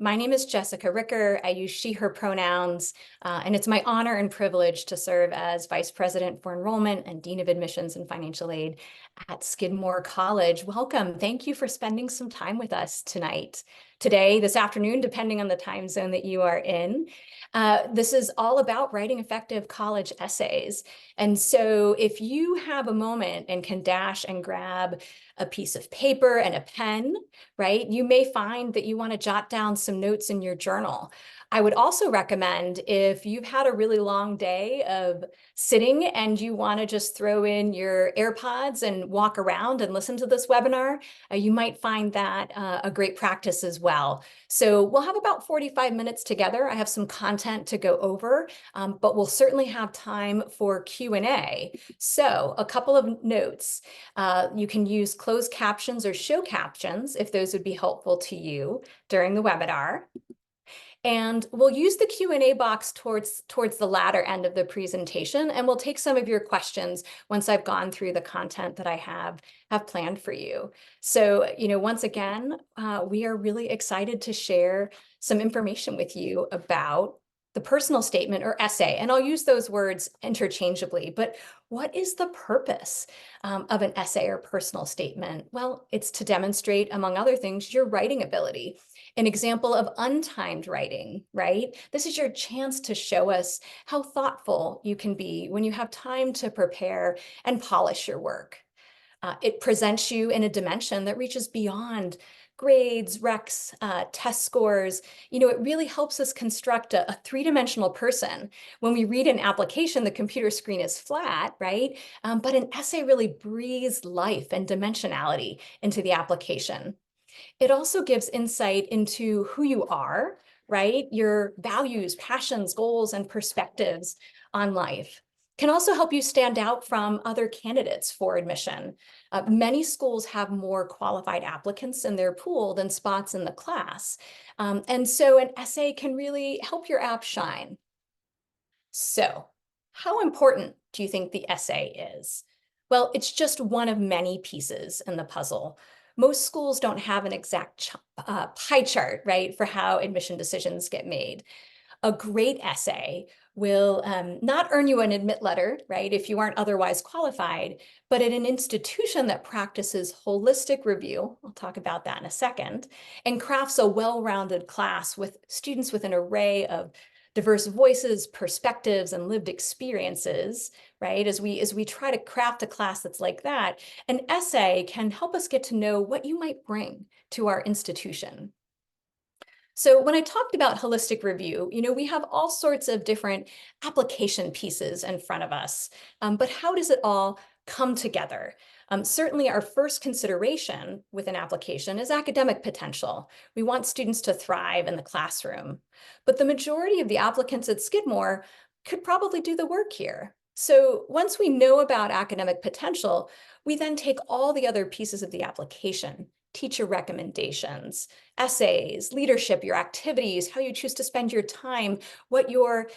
My name is Jessica Ricker. I use she, her pronouns, and it's my honor and privilege to serve as Vice President for Enrollment and Dean of Admissions and Financial Aid at Skidmore College. Welcome. Thank you for spending some time with us tonight, today, this afternoon, depending on the time zone that you are in. This is all about writing effective college essays. And so if you have a moment and can dash and grab a piece of paper and a pen, right, you may find that you want to jot down some notes in your journal. I would also recommend, if you've had a really long day of sitting and you want to just throw in your AirPods and walk around and listen to this webinar, you might find that a great practice as well. So we'll have about 45 minutes together. I have some content to go over, but we'll certainly have time for Q&A. So a couple of notes. You can use closed captions or show captions if those would be helpful to you during the webinar. And we'll use the Q&A box towards the latter end of the presentation, and we'll take some of your questions once I've gone through the content that I have planned for you. So, once again, we are really excited to share some information with you about the personal statement or essay, and I'll use those words interchangeably, but what is the purpose of an essay or personal statement? Well, it's to demonstrate, among other things, your writing ability. An example of untimed writing, right? This is your chance to show us how thoughtful you can be when you have time to prepare and polish your work. It presents you in a dimension that reaches beyond grades, recs, test scores. It really helps us construct a three-dimensional person. When we read an application, the computer screen is flat, right? But an essay really breathes life and dimensionality into the application. It also gives insight into who you are, right? Your values, passions, goals, and perspectives on life. Can also help you stand out from other candidates for admission. Many schools have more qualified applicants in their pool than spots in the class. And so an essay can really help your app shine. So, how important do you think the essay is? Well, it's just one of many pieces in the puzzle. Most schools don't have an exact pie chart, right, for how admission decisions get made. A great essay will not earn you an admit letter, right, if you aren't otherwise qualified, but at an institution that practices holistic review, I'll talk about that in a second, and crafts a well-rounded class with students with an array of diverse voices, perspectives, and lived experiences, right? As we try to craft a class that's like that, an essay can help us get to know what you might bring to our institution. So when I talked about holistic review, we have all sorts of different application pieces in front of us, but how does it all come together? Certainly our first consideration with an application is academic potential. We want students to thrive in the classroom, but the majority of the applicants at Skidmore could probably do the work here. So once we know about academic potential, we then take all the other pieces of the application, teacher recommendations, essays, leadership, your activities, how you choose to spend your time, what your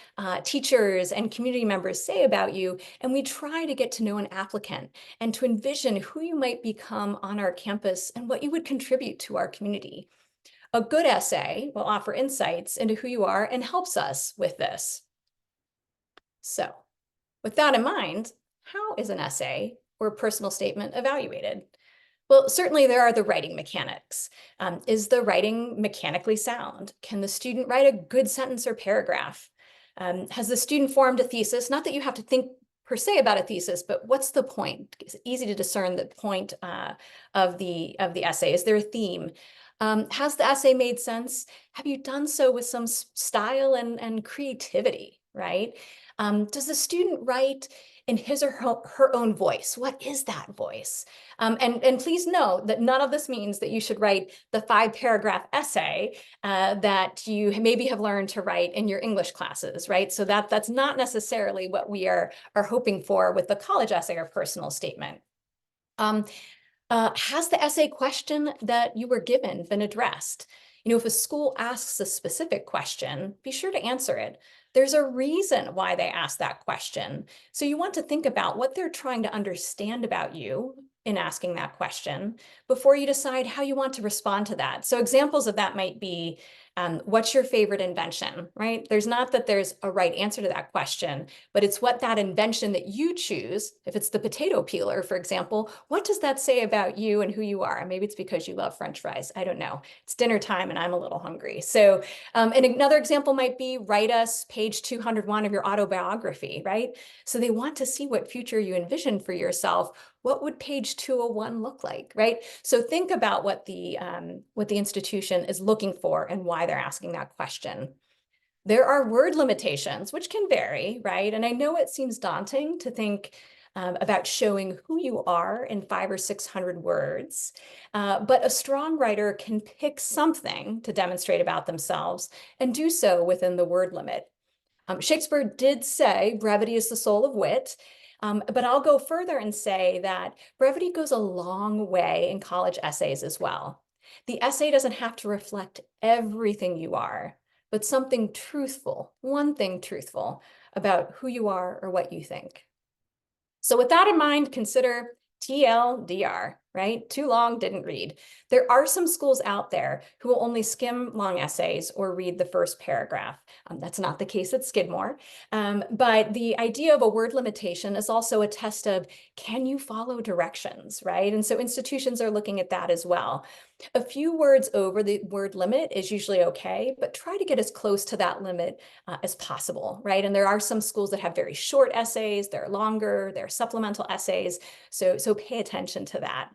teachers and community members say about you, and we try to get to know an applicant and to envision who you might become on our campus and what you would contribute to our community. A good essay will offer insights into who you are and helps us with this. So, with that in mind, how is an essay or a personal statement evaluated? Well, certainly there are the writing mechanics. Is the writing mechanically sound? Can the student write a good sentence or paragraph? Has the student formed a thesis? Not that you have to think per se about a thesis, but what's the point? It's easy to discern the point of the essay. Is there a theme? Has the essay made sense? Have you done so with some style and creativity, right? Does the student write in his or her own voice? What is that voice? And please know that none of this means that you should write the 5-paragraph essay that you maybe have learned to write in your English classes, right? So that's not necessarily what we are hoping for with the college essay or personal statement. Has the essay question that you were given been addressed? If a school asks a specific question, be sure to answer it. There's a reason why they ask that question. So you want to think about what they're trying to understand about you in asking that question before you decide how you want to respond to that. So examples of that might be, what's your favorite invention, right? There's not that there's a right answer to that question, but it's what that invention that you choose, if it's the potato peeler, for example, what does that say about you and who you are? And maybe it's because you love French fries. I don't know. It's dinner time and I'm a little hungry. So, and another example might be write us page 201 of your autobiography, right? So they want to see what future you envision for yourself. What would page 201 look like, right? So think about what the institution is looking for and why they're asking that question. There are word limitations, which can vary, right? And I know it seems daunting to think about showing who you are in 500 or 600 words, but a strong writer can pick something to demonstrate about themselves and do so within the word limit. Shakespeare did say brevity is the soul of wit, but I'll go further and say that brevity goes a long way in college essays as well. The essay doesn't have to reflect everything you are, but something truthful, one thing truthful about who you are or what you think. So with that in mind, consider TLDR, right? Too long, didn't read. There are some schools out there who will only skim long essays or read the first paragraph. That's not the case at Skidmore. But the idea of a word limitation is also a test of, can you follow directions, right? And so institutions are looking at that as well. A few words over the word limit is usually okay, but try to get as close to that limit as possible, right? And there are some schools that have very short essays, they're longer, they're supplemental essays, so pay attention to that.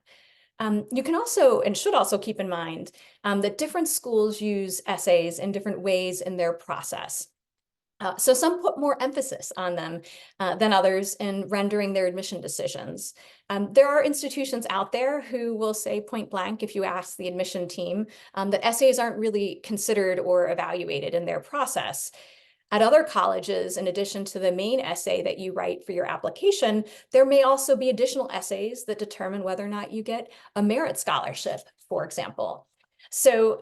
You can also, and should also keep in mind, that different schools use essays in different ways in their process. So some put more emphasis on them than others in rendering their admission decisions. There are institutions out there who will say point blank, if you ask the admission team, that essays aren't really considered or evaluated in their process. At other colleges, in addition to the main essay that you write for your application, there may also be additional essays that determine whether or not you get a merit scholarship, for example. So,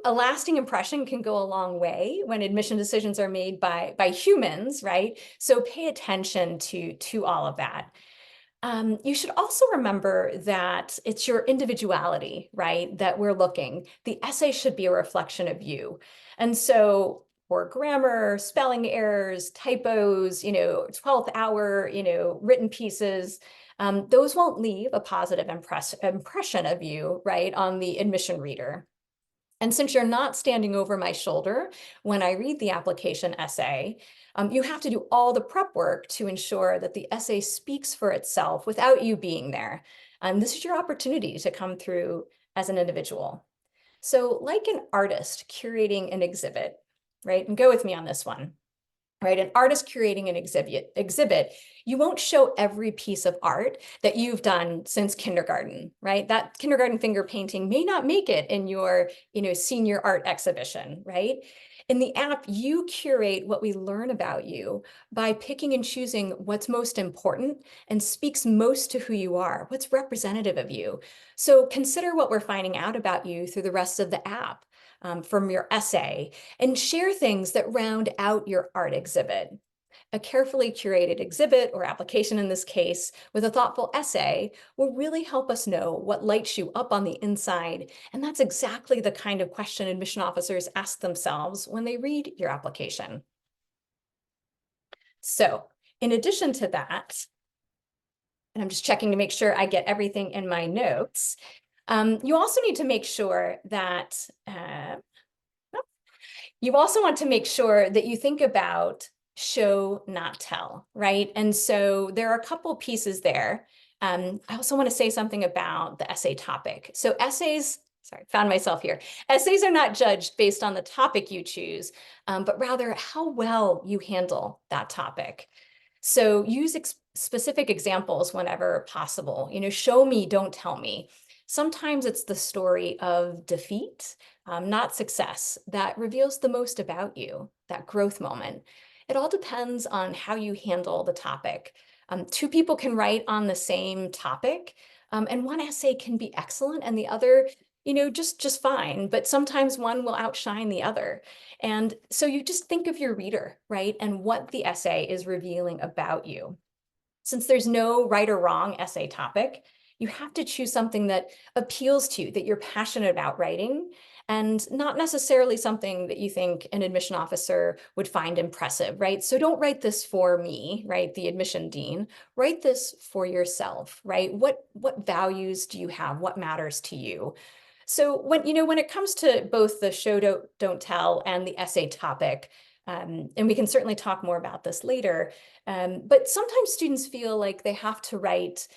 a lasting impression can go a long way when admission decisions are made by humans, right? So pay attention to all of that. You should also remember that it's your individuality, right, that we're looking. The essay should be a reflection of you. And so for grammar, spelling errors, typos, 12th hour, written pieces, those won't leave a positive impression of you, right, on the admission reader. And since you're not standing over my shoulder when I read the application essay, you have to do all the prep work to ensure that the essay speaks for itself without you being there. This is your opportunity to come through as an individual. So like an artist curating an exhibit, right? And go with me on this one. Right, an artist curating an exhibit, you won't show every piece of art that you've done since kindergarten, right? That kindergarten finger painting may not make it in your, senior art exhibition, right? In the app, you curate what we learn about you by picking and choosing what's most important and speaks most to who you are, what's representative of you. So consider what we're finding out about you through the rest of the app. From your essay, and share things that round out your art exhibit. A carefully curated exhibit, or application in this case, with a thoughtful essay will really help us know what lights you up on the inside, and that's exactly the kind of question admission officers ask themselves when they read your application. So, in addition to that, and I'm just checking to make sure I get everything in my notes, you also need to make sure that you also want to make sure that you think about show, not tell, right? And so there are a couple pieces there. I also want to say something about the essay topic. So essays, sorry, found myself here. Essays are not judged based on the topic you choose, but rather how well you handle that topic. So use specific examples whenever possible. Show me, don't tell me. Sometimes it's the story of defeat, not success, that reveals the most about you, that growth moment. It all depends on how you handle the topic. Two people can write on the same topic, and one essay can be excellent and the other, just fine, but sometimes one will outshine the other. And so you just think of your reader, right? And what the essay is revealing about you. Since there's no right or wrong essay topic, You have to choose something that appeals to you, that you're passionate about writing, and not necessarily something that you think an admission officer would find impressive, right? So don't write this for me, right? The admission dean. Write this for yourself, right? What values do you have? What matters to you? So when it comes to both the show don't tell and the essay topic, and we can certainly talk more about this later, but sometimes students feel like they have to write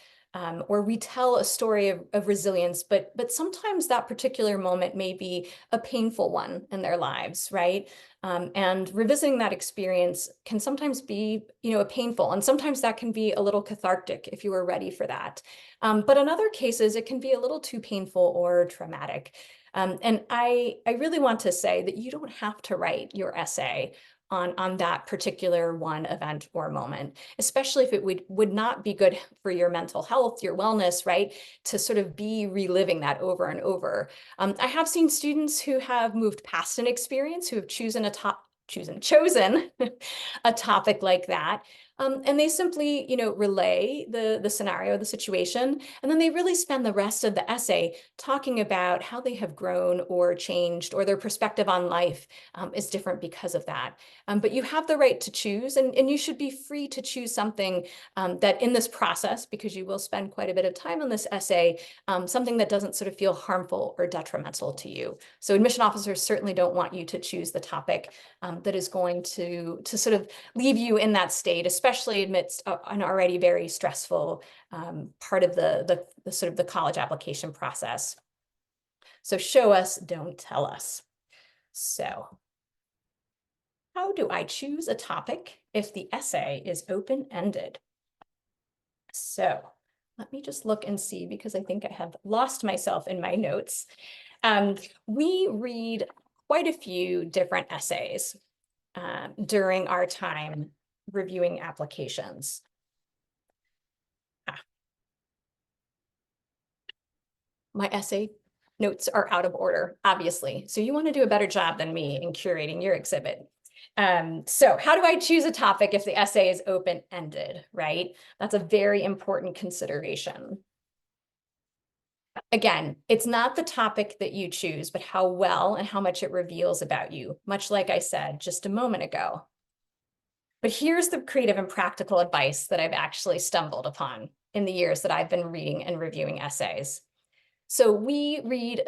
or retell a story of resilience, but sometimes that particular moment may be a painful one in their lives, right? And revisiting that experience can sometimes be, a painful, and sometimes that can be a little cathartic if you are ready for that. But in other cases, it can be a little too painful or traumatic. And I really want to say that you don't have to write your essay on that particular one event or moment, especially if it would not be good for your mental health, your wellness, right? To sort of be reliving that over and over. I have seen students who have moved past an experience, who have chosen a topic like that. And they simply, relay the scenario, the situation, and then they really spend the rest of the essay talking about how they have grown or changed, or their perspective on life is different because of that. But you have the right to choose, and you should be free to choose something that in this process, because you will spend quite a bit of time on this essay, something that doesn't sort of feel harmful or detrimental to you. So admission officers certainly don't want you to choose the topic that is going to sort of leave you in that state, especially amidst an already very stressful part of the sort of the college application process. So show us, don't tell us. So how do I choose a topic if the essay is open-ended? So let me just look and see, because I think I have lost myself in my notes. We read quite a few different essays during our time reviewing applications. My essay notes are out of order, obviously. So you want to do a better job than me in curating your exhibit. So how do I choose a topic if the essay is open-ended, right? That's a very important consideration. Again, it's not the topic that you choose, but how well and how much it reveals about you, much like I said just a moment ago. But here's the creative and practical advice that I've actually stumbled upon in the years that I've been reading and reviewing essays. So we read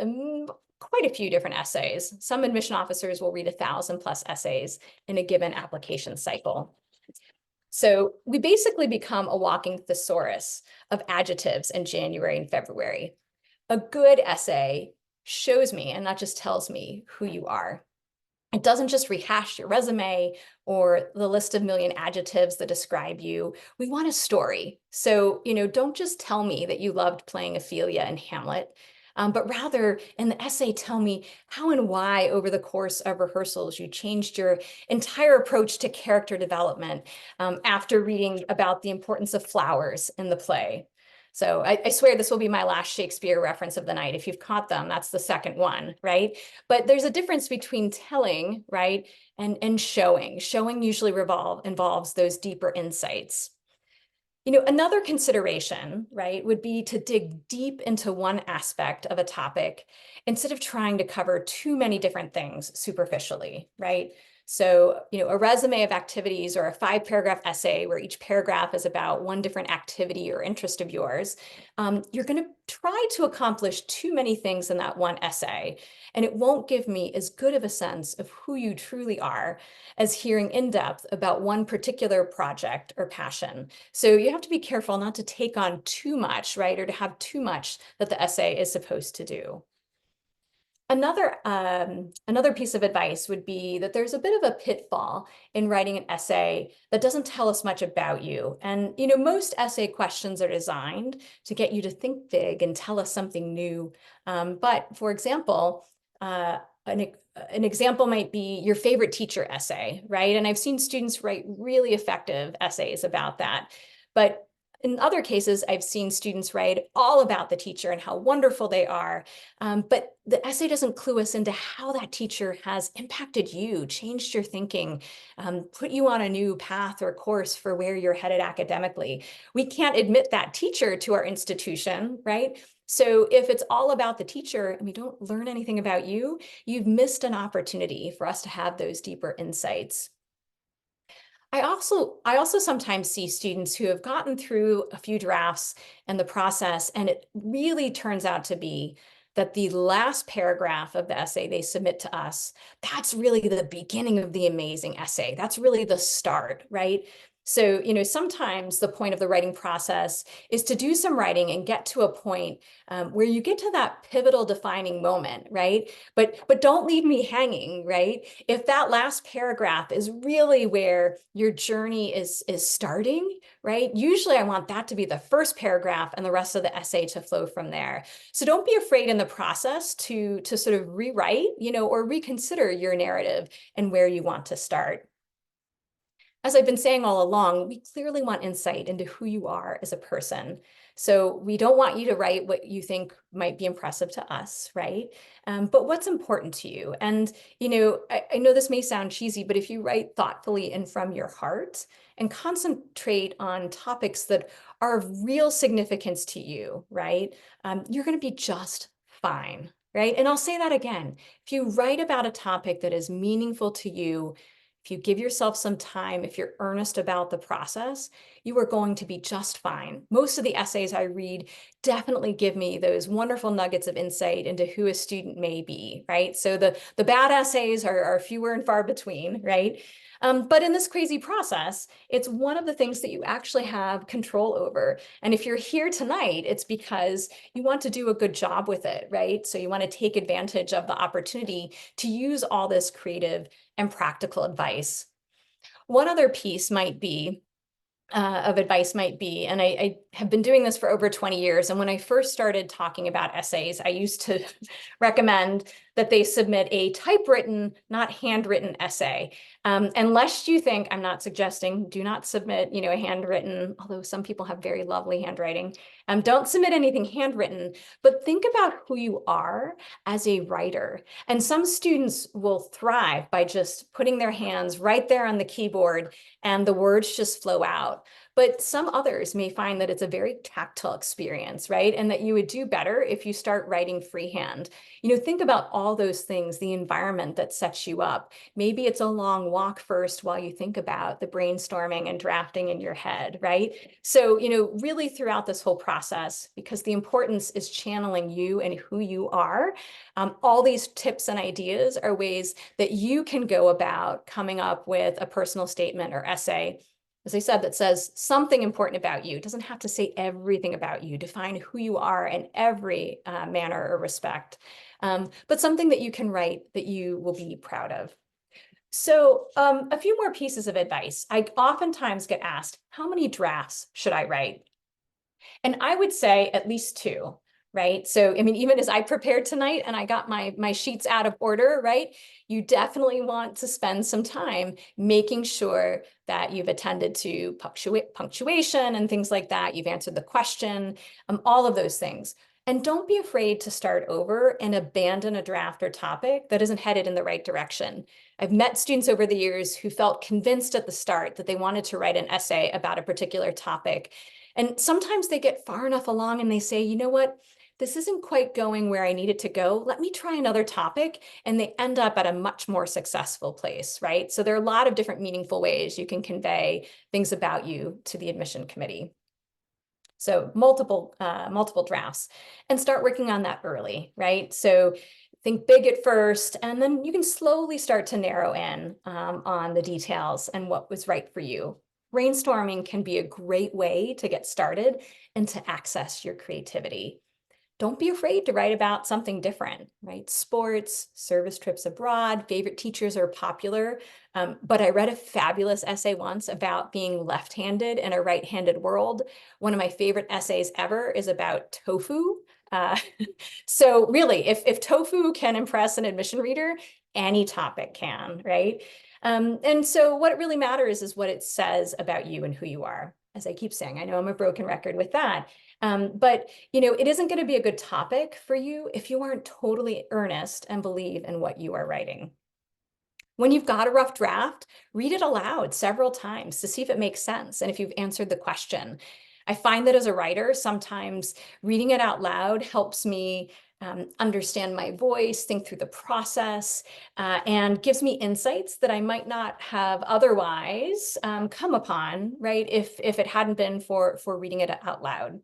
quite a few different essays. Some admission officers will read 1,000+ essays in a given application cycle. So we basically become a walking thesaurus of adjectives in January and February. A good essay shows me, and not just tells me, who you are. It doesn't just rehash your resume or the list of million adjectives that describe you. We want a story. So, don't just tell me that you loved playing Ophelia in Hamlet, but rather in the essay, tell me how and why over the course of rehearsals you changed your entire approach to character development after reading about the importance of flowers in the play. So I swear this will be my last Shakespeare reference of the night. If you've caught them, that's the second one, right? But there's a difference between telling, right, and showing. Showing usually involves those deeper insights. Another consideration, right, would be to dig deep into one aspect of a topic instead of trying to cover too many different things superficially, right? So, a resume of activities or a 5-paragraph essay where each paragraph is about one different activity or interest of yours, you're going to try to accomplish too many things in that one essay, and it won't give me as good of a sense of who you truly are as hearing in depth about one particular project or passion. So you have to be careful not to take on too much, right, or to have too much that the essay is supposed to do. Another piece of advice would be that there's a bit of a pitfall in writing an essay that doesn't tell us much about you. And, most essay questions are designed to get you to think big and tell us something new. But for example, an example might be your favorite teacher essay, right? And I've seen students write really effective essays about that. But In other cases, I've seen students write all about the teacher and how wonderful they are, but the essay doesn't clue us into how that teacher has impacted you, changed your thinking, put you on a new path or course for where you're headed academically. We can't admit that teacher to our institution, right? So if it's all about the teacher and we don't learn anything about you, you've missed an opportunity for us to have those deeper insights. I also sometimes see students who have gotten through a few drafts and the process, and it really turns out to be that the last paragraph of the essay they submit to us, that's really the beginning of the amazing essay. That's really the start, right? So, sometimes the point of the writing process is to do some writing and get to a point where you get to that pivotal defining moment, right? But don't leave me hanging, right? If that last paragraph is really where your journey is starting, right? Usually I want that to be the first paragraph and the rest of the essay to flow from there. So don't be afraid in the process to sort of rewrite, or reconsider your narrative and where you want to start. As I've been saying all along, we clearly want insight into who you are as a person. So we don't want you to write what you think might be impressive to us, right? But what's important to you? And, I know this may sound cheesy, but if you write thoughtfully and from your heart and concentrate on topics that are of real significance to you, right? You're going to be just fine, right? And I'll say that again. If you write about a topic that is meaningful to you, if you give yourself some time, if you're earnest about the process, you are going to be just fine. Most of the essays I read definitely give me those wonderful nuggets of insight into who a student may be, right? So the bad essays are fewer and far between, right? But in this crazy process, it's one of the things that you actually have control over. And if you're here tonight, it's because you want to do a good job with it, right? So you want to take advantage of the opportunity to use all this creative and practical advice. One other piece might be of advice might be, and I have been doing this for over 20 years. And when I first started talking about essays, I used to recommend that they submit a typewritten, not handwritten essay. Unless you think, I'm not suggesting, do not submit, a handwritten, although some people have very lovely handwriting. Don't submit anything handwritten, but think about who you are as a writer. And some students will thrive by just putting their hands right there on the keyboard and the words just flow out. But some others may find that it's a very tactile experience, right? And that you would do better if you start writing freehand. Think about all those things, the environment that sets you up. Maybe it's a long walk first while you think about the brainstorming and drafting in your head, right? So, really throughout this whole process, because the importance is channeling you and who you are, all these tips and ideas are ways that you can go about coming up with a personal statement or essay, as I said, that says something important about you. It doesn't have to say everything about you. Define who you are in every manner or respect, but something that you can write that you will be proud of. So a few more pieces of advice. I oftentimes get asked, how many drafts should I write? And I would say at least two, right? So, even as I prepared tonight and I got my sheets out of order, right? You definitely want to spend some time making sure that you've attended to punctuation and things like that. You've answered the question, all of those things. And don't be afraid to start over and abandon a draft or topic that isn't headed in the right direction. I've met students over the years who felt convinced at the start that they wanted to write an essay about a particular topic. And sometimes they get far enough along and they say, you know what, this isn't quite going where I need it to go. Let me try another topic. And they end up at a much more successful place, right? So there are a lot of different meaningful ways you can convey things about you to the admission committee. So multiple drafts, and start working on that early, right? So think big at first, and then you can slowly start to narrow in on the details and what was right for you. Brainstorming can be a great way to get started and to access your creativity. Don't be afraid to write about something different, right? Sports, service trips abroad, favorite teachers are popular. But I read a fabulous essay once about being left-handed in a right-handed world. One of my favorite essays ever is about tofu. So really, if tofu can impress an admission reader, any topic can, right? And so what it really matters is what it says about you and who you are. as I keep saying. I know I'm a broken record with that. But it isn't going to be a good topic for you if you aren't totally earnest and believe in what you are writing. When you've got a rough draft, read it aloud several times to see if it makes sense and if you've answered the question. I find that as a writer, sometimes reading it out loud helps me understand my voice, think through the process, and gives me insights that I might not have otherwise come upon, right? If it hadn't been for reading it out loud.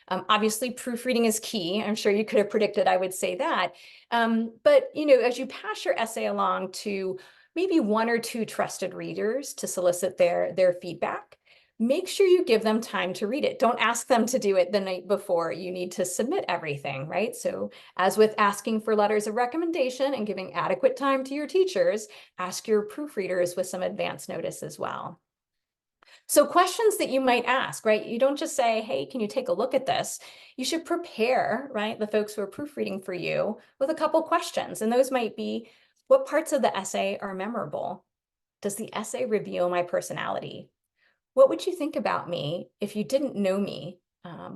Obviously, proofreading is key. I'm sure you could have predicted I would say that. But as you pass your essay along to maybe one or two trusted readers to solicit their feedback, make sure you give them time to read it. Don't ask them to do it the night before you need to submit everything, right? So as with asking for letters of recommendation and giving adequate time to your teachers, ask your proofreaders with some advance notice as well. So questions that you might ask, right? You don't just say, hey, can you take a look at this? You should prepare, right, the folks who are proofreading for you with a couple questions. And those might be, what parts of the essay are memorable? Does the essay reveal my personality? What would you think about me if you didn't know me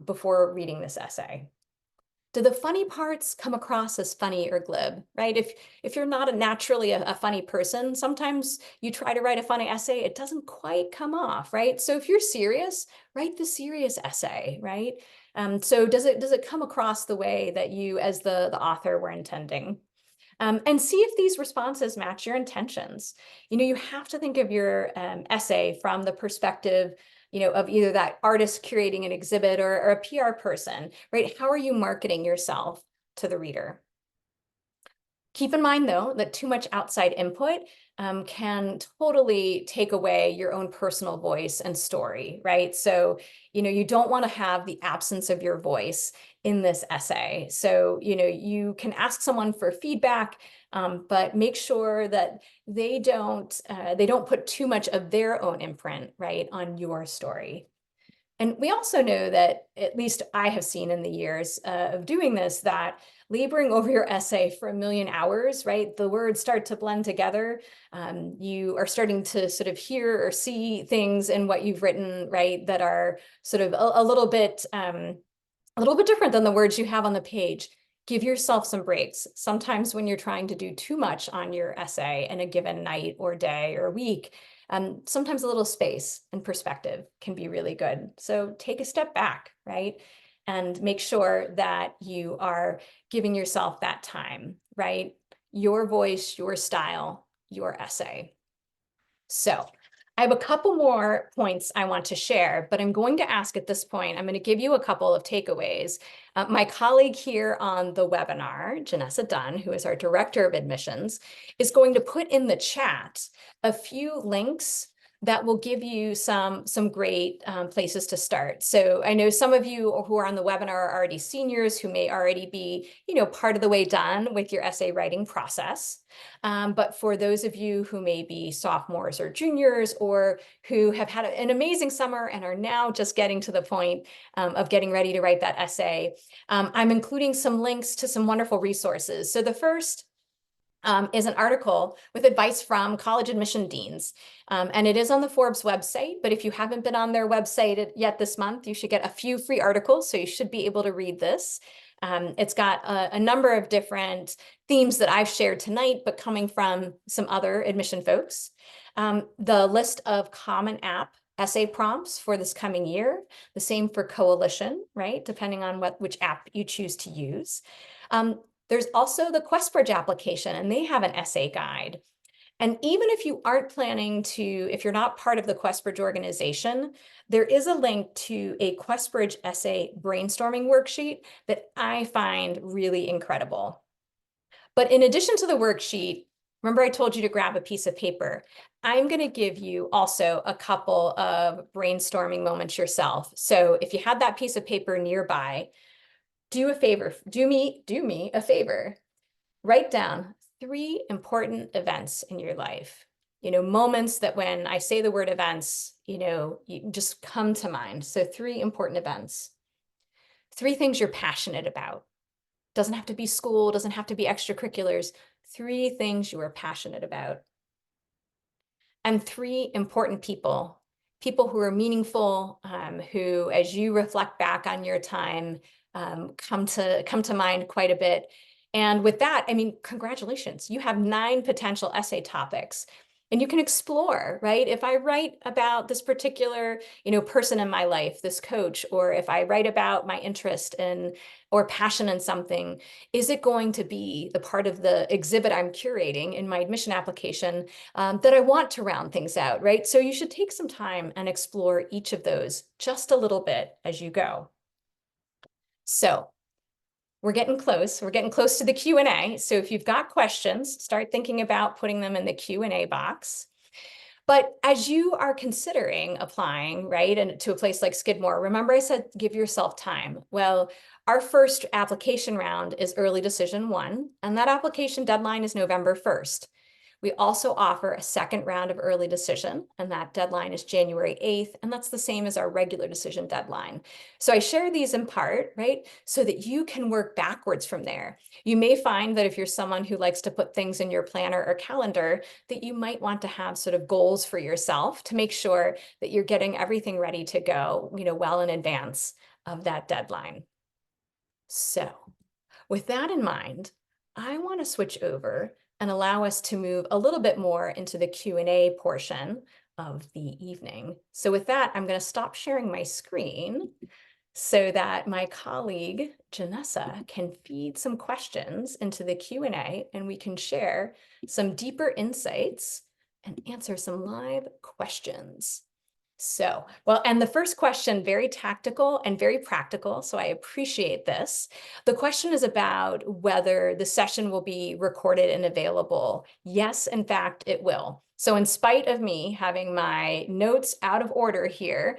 before reading this essay? Do the funny parts come across as funny or glib, right? If you're not naturally a funny person, sometimes you try to write a funny essay, it doesn't quite come off, right? So if you're serious, write the serious essay, right? So does it come across the way that you as the author were intending? And see if these responses match your intentions. You have to think of your essay from the perspective of either that artist curating an exhibit or a PR person, right? How are you marketing yourself to the reader? Keep in mind, though, that too much outside input can totally take away your own personal voice and story, right? So, you don't want to have the absence of your voice in this essay. So, you can ask someone for feedback, but make sure that they don't put too much of their own imprint, right, on your story. And we also know that, at least I have seen in the years of doing this, that laboring over your essay for a million hours, right, the words start to blend together. You are starting to sort of hear or see things in what you've written, right, that are sort of a little bit different than the words you have on the page. Give yourself some breaks. Sometimes when you're trying to do too much on your essay in a given night or day or week, sometimes a little space and perspective can be really good. So take a step back, right? And make sure that you are giving yourself that time, right? Your voice, your style, your essay. So I have a couple more points I want to share, but I'm going to ask at this point, I'm going to give you a couple of takeaways. My colleague here on the webinar, Janessa Dunn, who is our Director of Admissions, is going to put in the chat a few links that will give you some great places to start. So I know some of you who are on the webinar are already seniors who may already be, part of the way done with your essay writing process. But for those of you who may be sophomores or juniors or who have had an amazing summer and are now just getting to the point of getting ready to write that essay, I'm including some links to some wonderful resources. So the first is an article with advice from college admission deans. And it is on the Forbes website, but if you haven't been on their website yet this month, you should get a few free articles, so you should be able to read this. It's got a number of different themes that I've shared tonight, but coming from some other admission folks. The list of common app essay prompts for this coming year, the same for Coalition, right? Depending on which app you choose to use. There's also the QuestBridge application, and they have an essay guide. And even if you aren't planning to, if you're not part of the QuestBridge organization, there is a link to a QuestBridge essay brainstorming worksheet that I find really incredible. But in addition to the worksheet, remember I told you to grab a piece of paper. I'm going to give you also a couple of brainstorming moments yourself. So if you had that piece of paper nearby, do a favor, do me a favor. Write down 3 important events in your life. Moments that when I say the word events, you just come to mind. So 3 important events. 3 things you're passionate about. Doesn't have to be school, doesn't have to be extracurriculars. 3 things you are passionate about. And 3 important people people who are meaningful, who, as you reflect back on your time, come to mind quite a bit. And with that, I mean, congratulations, you have 9 potential essay topics. And you can explore, right? If I write about this particular, person in my life, this coach, or if I write about my interest in or passion in something, is it going to be the part of the exhibit I'm curating in my admission application that I want to round things out, right? So you should take some time and explore each of those just a little bit as you go. So we're getting close. We're getting close to the Q&A. So if you've got questions, start thinking about putting them in the Q&A box. But as you are considering applying, right, and to a place like Skidmore, remember I said give yourself time. Well, our first application round is early decision 1, and that application deadline is November 1st. We also offer a second round of early decision, and that deadline is January 8th, and that's the same as our regular decision deadline. So I share these in part, right, so that you can work backwards from there. You may find that if you're someone who likes to put things in your planner or calendar, that you might want to have sort of goals for yourself to make sure that you're getting everything ready to go, well in advance of that deadline. So with that in mind, I want to switch over and allow us to move a little bit more into the Q&A portion of the evening. So with that, I'm going to stop sharing my screen so that my colleague, Janessa, can feed some questions into the Q&A and we can share some deeper insights and answer some live questions. So, well, and the first question, very tactical and very practical, so I appreciate this. The question is about whether the session will be recorded and available. Yes, in fact, it will. So in spite of me having my notes out of order here,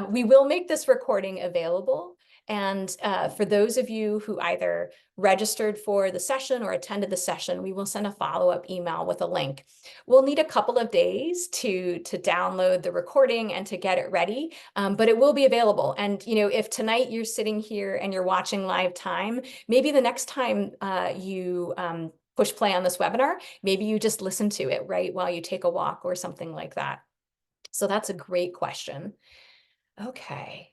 we will make this recording available. And for those of you who either registered for the session or attended the session, we will send a follow-up email with a link. We'll need a couple of days to download the recording and to get it ready, but it will be available. And if tonight you're sitting here and you're watching live time, maybe the next time you push play on this webinar, maybe you just listen to it right while you take a walk or something like that. So that's a great question. Okay.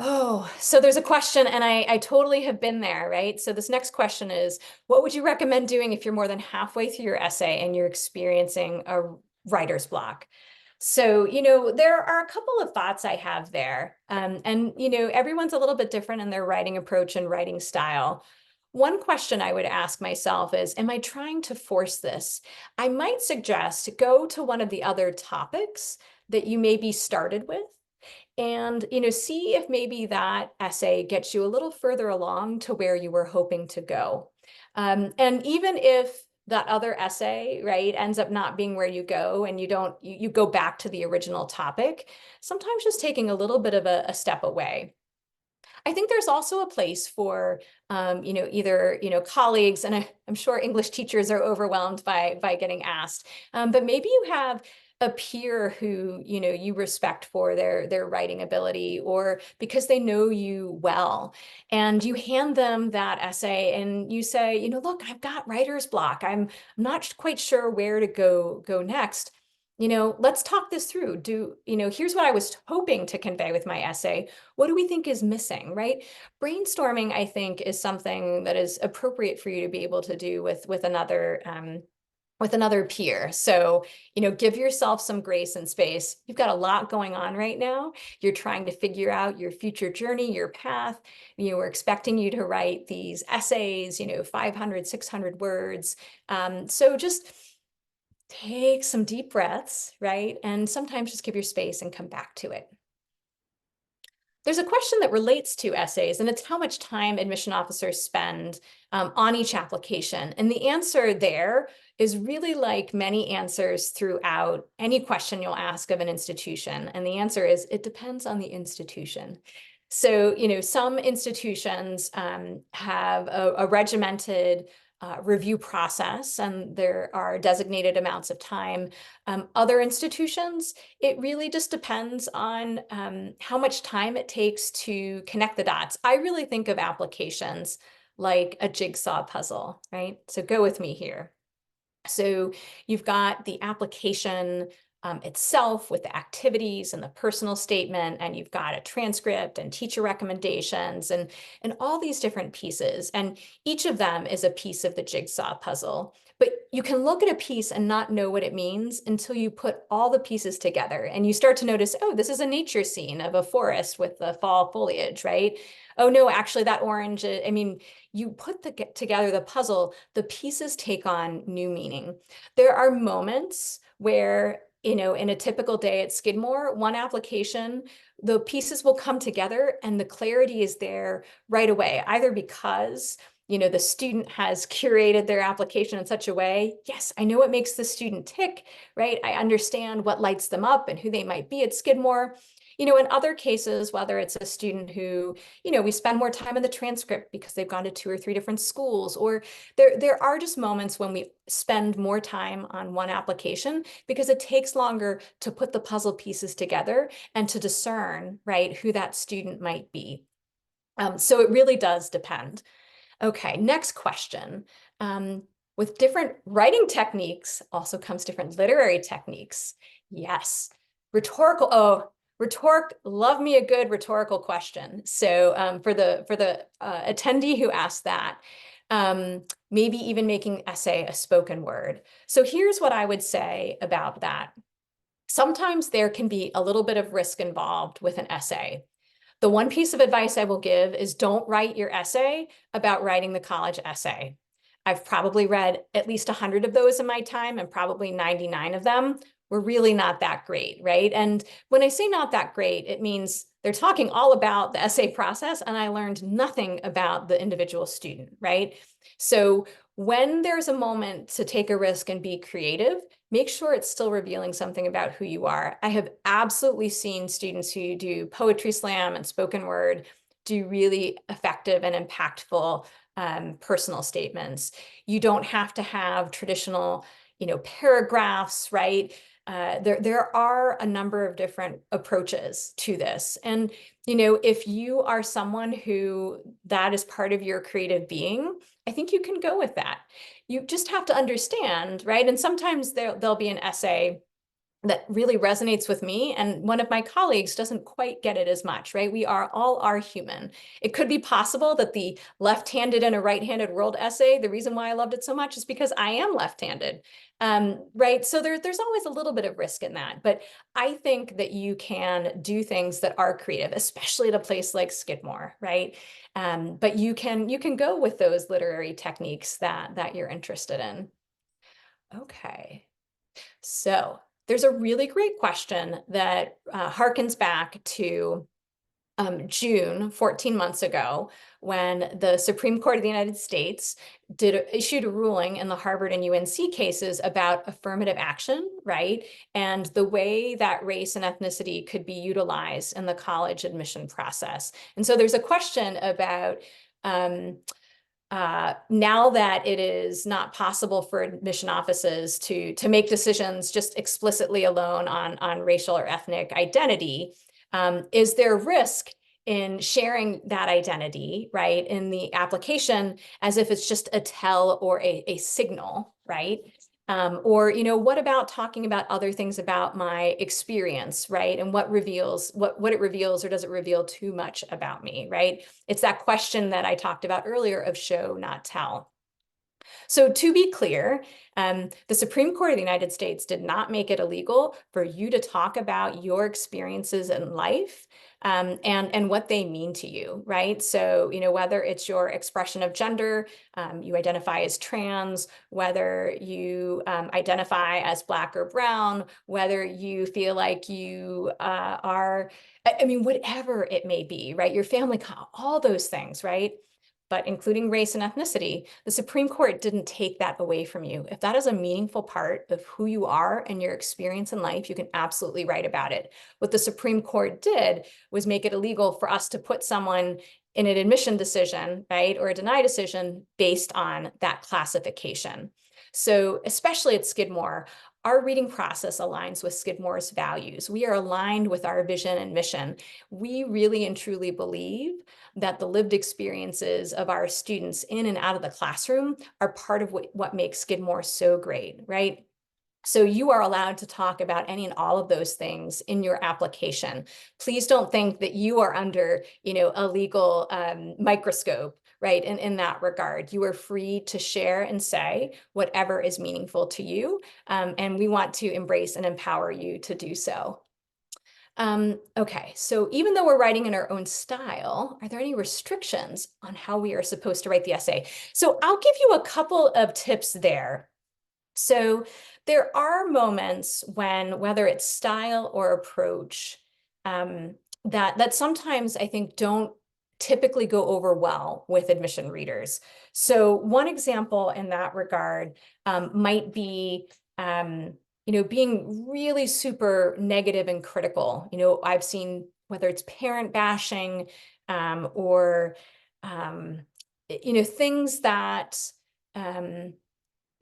Oh, so there's a question, and I totally have been there, right? So this next question is, what would you recommend doing if you're more than halfway through your essay and you're experiencing a writer's block? So, there are a couple of thoughts I have there. And, everyone's a little bit different in their writing approach and writing style. One question I would ask myself is, am I trying to force this? I might suggest go to one of the other topics that you maybe started with and see if maybe that essay gets you a little further along to where you were hoping to go. And even if that other essay, right, ends up not being where you go and you go back to the original topic, sometimes just taking a little bit of a step away. I think there's also a place for, either, colleagues, and I'm sure English teachers are overwhelmed by getting asked, but maybe you have a peer who, you respect for their writing ability or because they know you well, and you hand them that essay and you say, look, I've got writer's block. I'm not quite sure where to go next. Let's talk this through. Here's what I was hoping to convey with my essay. What do we think is missing, right? Brainstorming, I think, is something that is appropriate for you to be able to do with another peer. So, give yourself some grace and space. You've got a lot going on right now. You're trying to figure out your future journey, your path. We're expecting you to write these essays, 500, 600 words. So just take some deep breaths, right? And sometimes just give your space and come back to it. There's a question that relates to essays, and it's how much time admission officers spend on each application. And the answer there is really like many answers throughout any question you'll ask of an institution. And the answer is, it depends on the institution. So, some institutions have a regimented review process, and there are designated amounts of time. Other institutions, it really just depends on how much time it takes to connect the dots. I really think of applications like a jigsaw puzzle, right? So go with me here. So you've got the application itself with the activities and the personal statement, and you've got a transcript and teacher recommendations and all these different pieces. And each of them is a piece of the jigsaw puzzle. But you can look at a piece and not know what it means until you put all the pieces together and you start to notice, oh, this is a nature scene of a forest with the fall foliage, right? Oh no, actually that orange, I mean, you put together the puzzle, the pieces take on new meaning. There are moments where, in a typical day at Skidmore, one application, the pieces will come together and the clarity is there right away, either because the student has curated their application in such a way, yes, I know what makes the student tick, right? I understand what lights them up and who they might be at Skidmore. In other cases, whether it's a student who, we spend more time in the transcript because they've gone to 2 or 3 different schools, or there are just moments when we spend more time on one application because it takes longer to put the puzzle pieces together and to discern, right, who that student might be. So it really does depend. Okay, next question. With different writing techniques also comes different literary techniques. Yes, love me a good rhetorical question. So for the attendee who asked that, maybe even making essay a spoken word. So here's what I would say about that. Sometimes there can be a little bit of risk involved with an essay. The one piece of advice I will give is don't write your essay about writing the college essay. I've probably read at least 100 of those in my time, and probably 99 of them were really not that great, right? And when I say not that great, it means they're talking all about the essay process, and I learned nothing about the individual student, right? So when there's a moment to take a risk and be creative, make sure it's still revealing something about who you are. I have absolutely seen students who do poetry slam and spoken word do really effective and impactful personal statements. You don't have to have traditional, paragraphs, right? There are a number of different approaches to this. And, if you are someone who that is part of your creative being, I think you can go with that. You just have to understand, right? And sometimes there'll be an essay that really resonates with me, and one of my colleagues doesn't quite get it as much, right? We all are human. It could be possible that the left-handed and a right-handed world essay, the reason why I loved it so much is because I am left-handed, right? So there's always a little bit of risk in that, but I think that you can do things that are creative, especially at a place like Skidmore, right? But you can go with those literary techniques that you're interested in. Okay, so there's a really great question that harkens back to June, 14 months ago, when the Supreme Court of the United States issued a ruling in the Harvard and UNC cases about affirmative action, right? And the way that race and ethnicity could be utilized in the college admission process. And so there's a question about now that it is not possible for admission offices to make decisions just explicitly alone on racial or ethnic identity, is there risk in sharing that identity, right, in the application as if it's just a tell or a signal, right? Or, what about talking about other things about my experience, right? And what it reveals, or does it reveal too much about me, right? It's that question that I talked about earlier of show, not tell. So to be clear, the Supreme Court of the United States did not make it illegal for you to talk about your experiences in life and what they mean to you, right? So, whether it's your expression of gender, you identify as trans, whether you identify as Black or brown, whether you feel like you are, whatever it may be, right? Your family, all those things, right? But including race and ethnicity, the Supreme Court didn't take that away from you. If that is a meaningful part of who you are and your experience in life, you can absolutely write about it. What the Supreme Court did was make it illegal for us to put someone in an admission decision, right, or a deny decision based on that classification. So especially at Skidmore, our reading process aligns with Skidmore's values. We are aligned with our vision and mission. We really and truly believe that the lived experiences of our students in and out of the classroom are part of what makes Skidmore so great, right? So you are allowed to talk about any and all of those things in your application. Please don't think that you are under, a legal microscope, right? In that regard, you are free to share and say whatever is meaningful to you. And we want to embrace and empower you to do so. Okay, so even though we're writing in our own style, are there any restrictions on how we are supposed to write the essay? So I'll give you a couple of tips there. So there are moments when, whether it's style or approach, that sometimes I think don't typically go over well with admission readers. So one example in that regard might be, being really super negative and critical. I've seen whether it's parent bashing or,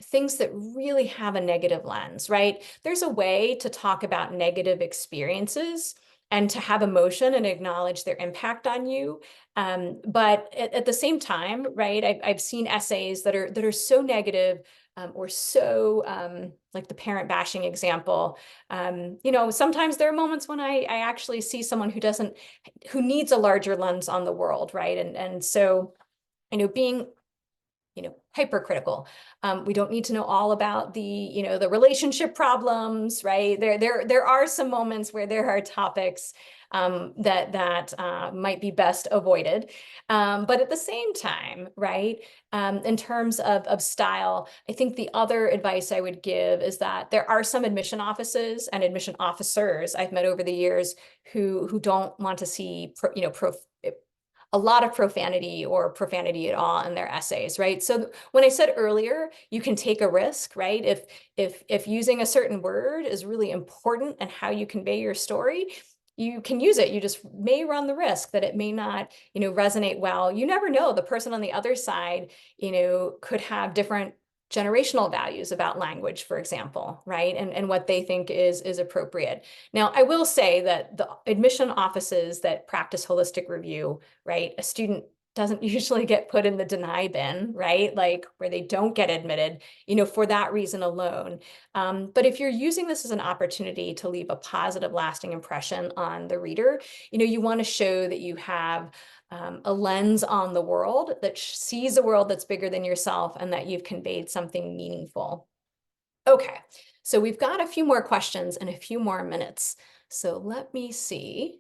things that really have a negative lens, right? There's a way to talk about negative experiences and to have emotion and acknowledge their impact on you. But at the same time, right, I've seen essays that are so negative or so like the parent bashing example. Sometimes there are moments when I actually see someone who needs a larger lens on the world, right? And so, being hypercritical. We don't need to know all about the relationship problems, right? There are some moments where there are topics that might be best avoided. But at the same time, right, in terms of style, I think the other advice I would give is that there are some admission offices and admission officers I've met over the years who don't want to see a lot of profanity or profanity at all in their essays, right? So when I said earlier, you can take a risk, right? If using a certain word is really important and how you convey your story, you can use it. You just may run the risk that it may not, resonate well. You never know. The person on the other side, could have different generational values about language, for example, right? And what they think is appropriate. Now, I will say that the admission offices that practice holistic review, right? A student doesn't usually get put in the deny bin, right? Like where they don't get admitted, for that reason alone. But if you're using this as an opportunity to leave a positive, lasting impression on the reader, you want to show that you have a lens on the world that sees a world that's bigger than yourself and that you've conveyed something meaningful. Okay, so we've got a few more questions and a few more minutes. So let me see.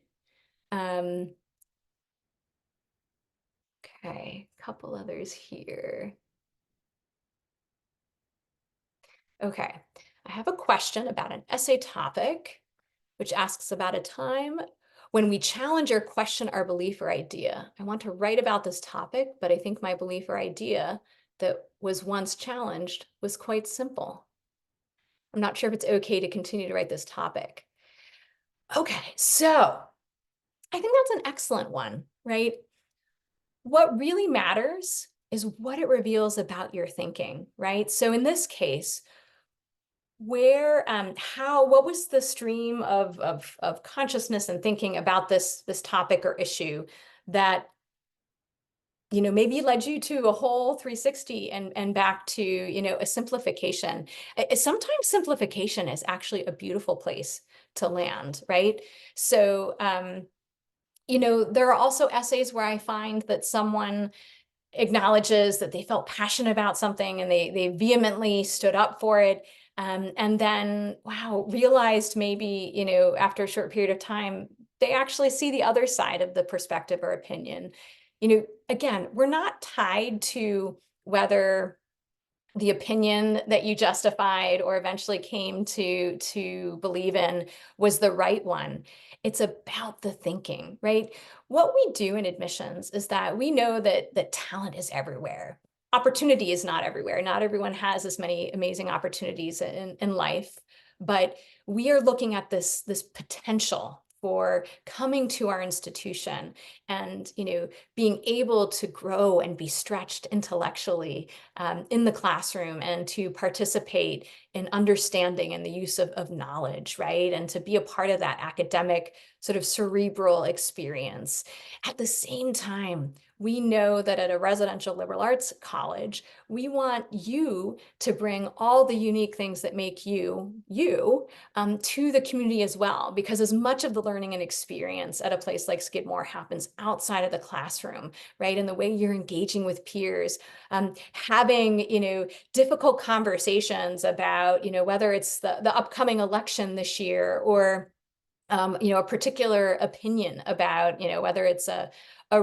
Okay, a couple others here. Okay, I have a question about an essay topic, which asks about a time when we challenge or question our belief or idea. I want to write about this topic, but I think my belief or idea that was once challenged was quite simple. I'm not sure if it's okay to continue to write this topic. Okay, so I think that's an excellent one, right? What really matters is what it reveals about your thinking, right? So in this case, what was the stream of consciousness and thinking about this topic or issue that maybe led you to a whole 360 and back to a simplification. Sometimes simplification is actually a beautiful place to land, right? So there are also essays where I find that someone acknowledges that they felt passionate about something and they vehemently stood up for it. And then, wow, realized maybe, after a short period of time, they actually see the other side of the perspective or opinion. Again, we're not tied to whether the opinion that you justified or eventually came to believe in was the right one. It's about the thinking, right? What we do in admissions is that we know that talent is everywhere. Opportunity is not everywhere. Not everyone has as many amazing opportunities in life, but we are looking at this potential for coming to our institution and being able to grow and be stretched intellectually in the classroom and to participate in understanding and the use of knowledge, right? And to be a part of that academic sort of cerebral experience. At the same time, we know that at a residential liberal arts college, we want you to bring all the unique things that make you, to the community as well, because as much of the learning and experience at a place like Skidmore happens outside of the classroom, right? And the way you're engaging with peers, having, difficult conversations about, whether it's the upcoming election this year or a particular opinion about, whether it's a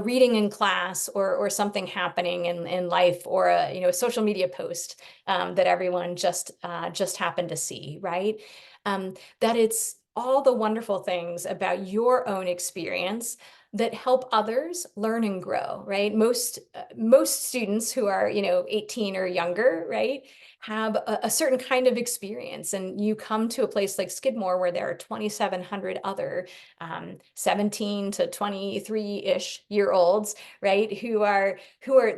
reading in class or something happening in life or a social media post that everyone just happened to see, right? That it's all the wonderful things about your own experience that help others learn and grow, right? Most students who are 18 or younger, right, have a certain kind of experience, and you come to a place like Skidmore where there are 2,700 other 17 to 23-ish year olds, right, who are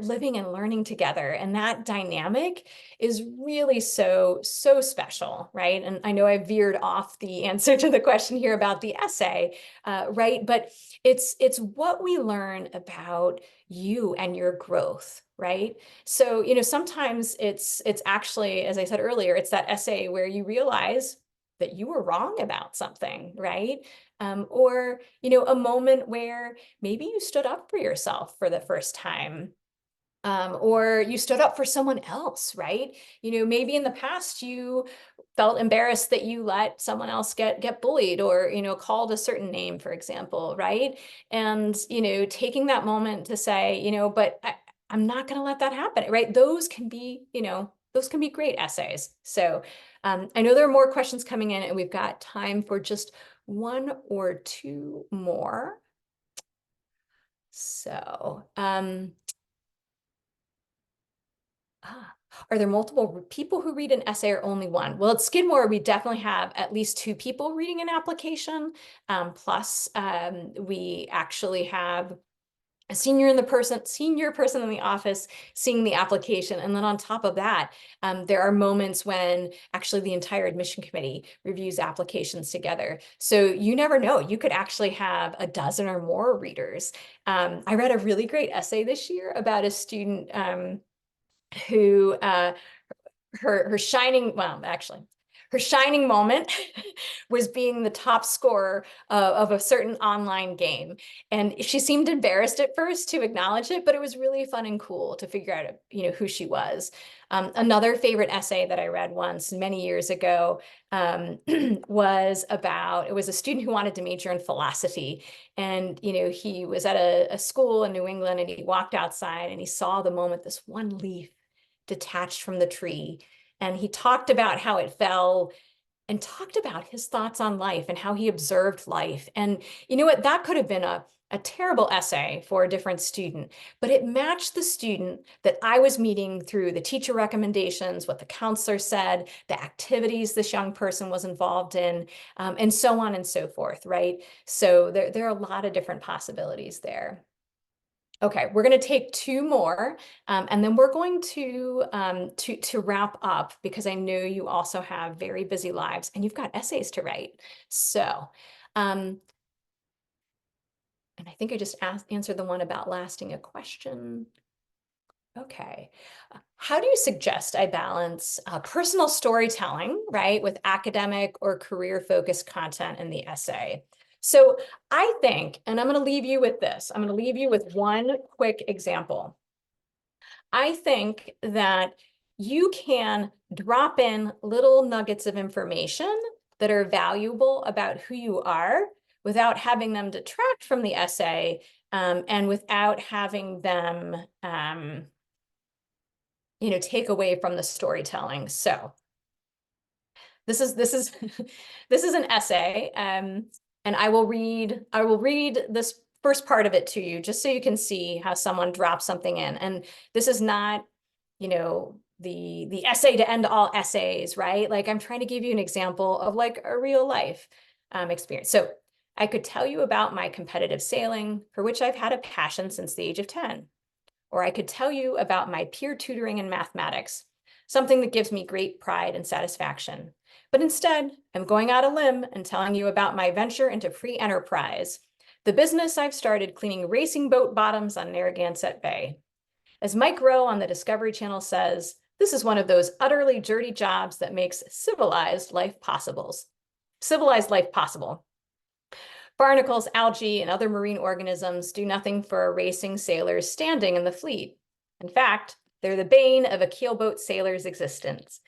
living and learning together, and that dynamic is really so special, right? And I know I veered off the answer to the question here about the essay, right? But it's what we learn about you and your growth, right? So, sometimes it's actually, as I said earlier, it's that essay where you realize that you were wrong about something, right? Or, a moment where maybe you stood up for yourself for the first time. Or you stood up for someone else, right? Maybe in the past you felt embarrassed that you let someone else get bullied or, called a certain name, for example, right? And, taking that moment to say, but I'm not going to let that happen, right? Those can be great essays. So I know there are more questions coming in, and we've got time for just one or two more. So, are there multiple people who read an essay or only one? Well, at Skidmore, we definitely have at least two people reading an application. Plus, we actually have a senior person in the office seeing the application. And then on top of that, there are moments when actually the entire admission committee reviews applications together. So you never know, you could actually have a dozen or more readers. I read a really great essay this year about a student who her shining moment was being the top scorer of a certain online game. And she seemed embarrassed at first to acknowledge it, but it was really fun and cool to figure out, who she was. Another favorite essay that I read once many years ago was a student who wanted to major in philosophy. And, he was at a school in New England, and he walked outside and he saw the moment this one leaf detached from the tree. And he talked about how it fell and talked about his thoughts on life and how he observed life. And you know what? That could have been a terrible essay for a different student, but it matched the student that I was meeting through the teacher recommendations, what the counselor said, the activities this young person was involved in, and so on and so forth, right? So there are a lot of different possibilities there. Okay, we're going to take two more, and then we're going to wrap up, because I know you also have very busy lives and you've got essays to write. So, and I think I just answered the one about lasting a question. Okay. How do you suggest I balance personal storytelling, right, with academic or career-focused content in the essay? So I think, and I'm going to leave you with this, I'm going to leave you with one quick example. I think that you can drop in little nuggets of information that are valuable about who you are without having them detract from the essay, and without having them take away from the storytelling. So this is this is an essay, and I will read this first part of it to you, just so you can see how someone drops something in. And this is not, the essay to end all essays, right? Like, I'm trying to give you an example of like a real life experience. So I could tell you about my competitive sailing, for which I've had a passion since the age of 10. Or I could tell you about my peer tutoring in mathematics, something that gives me great pride and satisfaction. But instead, I'm going out a limb and telling you about my venture into free enterprise, The business I've started cleaning racing boat bottoms on Narragansett Bay. As Mike Rowe on the Discovery Channel says, this is one of those utterly dirty jobs that makes civilized life possible. Civilized life possible. Barnacles, algae, and other marine organisms do nothing for a racing sailor's standing in the fleet. In fact, they're the bane of a keelboat sailor's existence.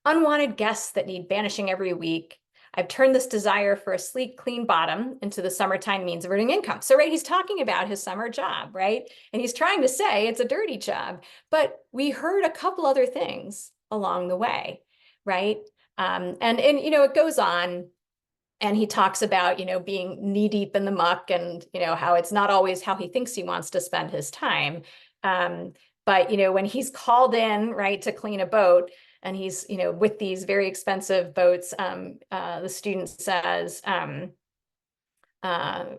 Unwanted guests that need banishing every week. I've turned this desire for a sleek, clean bottom into the summertime means of earning income. So, right, he's talking about his summer job, right? And he's trying to say it's a dirty job. But we heard a couple other things along the way, right? It goes on. And he talks about, being knee deep in the muck and, how it's not always how he thinks he wants to spend his time. But, when he's called in, right, to clean a boat and he's, with these very expensive boats, the student says, when I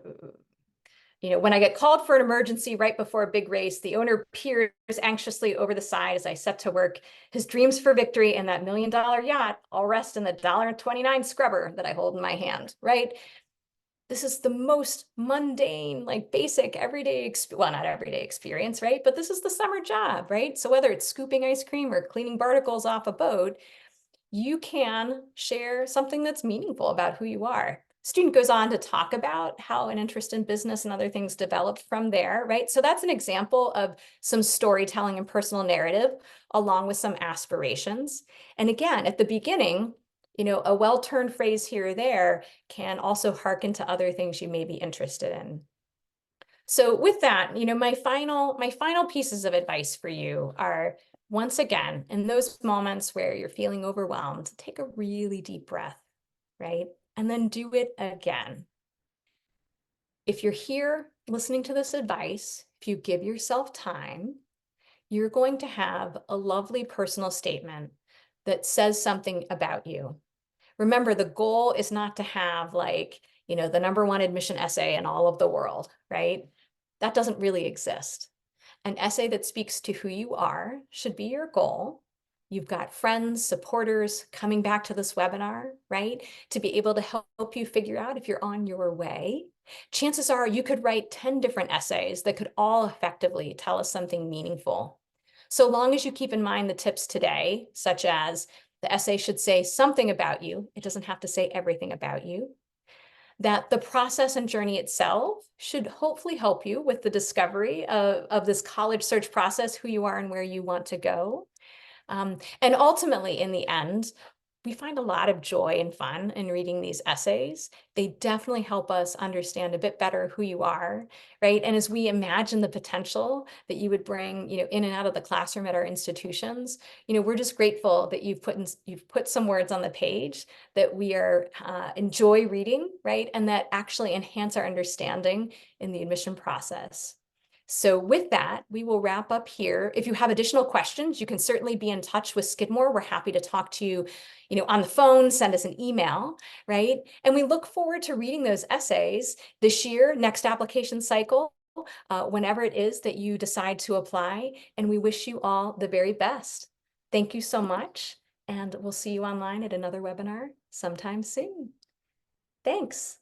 get called for an emergency right before a big race, the owner peers anxiously over the side as I set to work. His dreams for victory and that $1 million yacht all rest in the $1.29 scrubber that I hold in my hand, right? This is the most mundane, like basic everyday, well, not everyday experience, right? But this is the summer job, right? So whether it's scooping ice cream or cleaning barnacles off a boat, you can share something that's meaningful about who you are. Student goes on to talk about how an interest in business and other things developed from there, right? So that's an example of some storytelling and personal narrative, along with some aspirations. And again, at the beginning, a well-turned phrase here or there can also hearken to other things you may be interested in. So with that, my final pieces of advice for you are, once again, in those moments where you're feeling overwhelmed, take a really deep breath, right? And then do it again. If you're here listening to this advice, if you give yourself time, you're going to have a lovely personal statement that says something about you. Remember, the goal is not to have the #1 admission essay in all of the world, right? That doesn't really exist. An essay that speaks to who you are should be your goal. You've got friends, supporters coming back to this webinar, right? To be able to help you figure out if you're on your way. Chances are you could write 10 different essays that could all effectively tell us something meaningful. So long as you keep in mind the tips today, such as the essay should say something about you. It doesn't have to say everything about you. That the process and journey itself should hopefully help you with the discovery of this college search process, who you are and where you want to go. And ultimately, in the end, we find a lot of joy and fun in reading these essays. They definitely help us understand a bit better who you are, right? And as we imagine the potential that you would bring, in and out of the classroom at our institutions, we're just grateful that you've put some words on the page that we enjoy reading, right? And that actually enhance our understanding in the admission process. So with that, we will wrap up here. If you have additional questions, you can certainly be in touch with Skidmore. We're happy to talk to you, on the phone, send us an email, right? And we look forward to reading those essays this year, next application cycle, whenever it is that you decide to apply. And we wish you all the very best. Thank you so much. And we'll see you online at another webinar sometime soon. Thanks.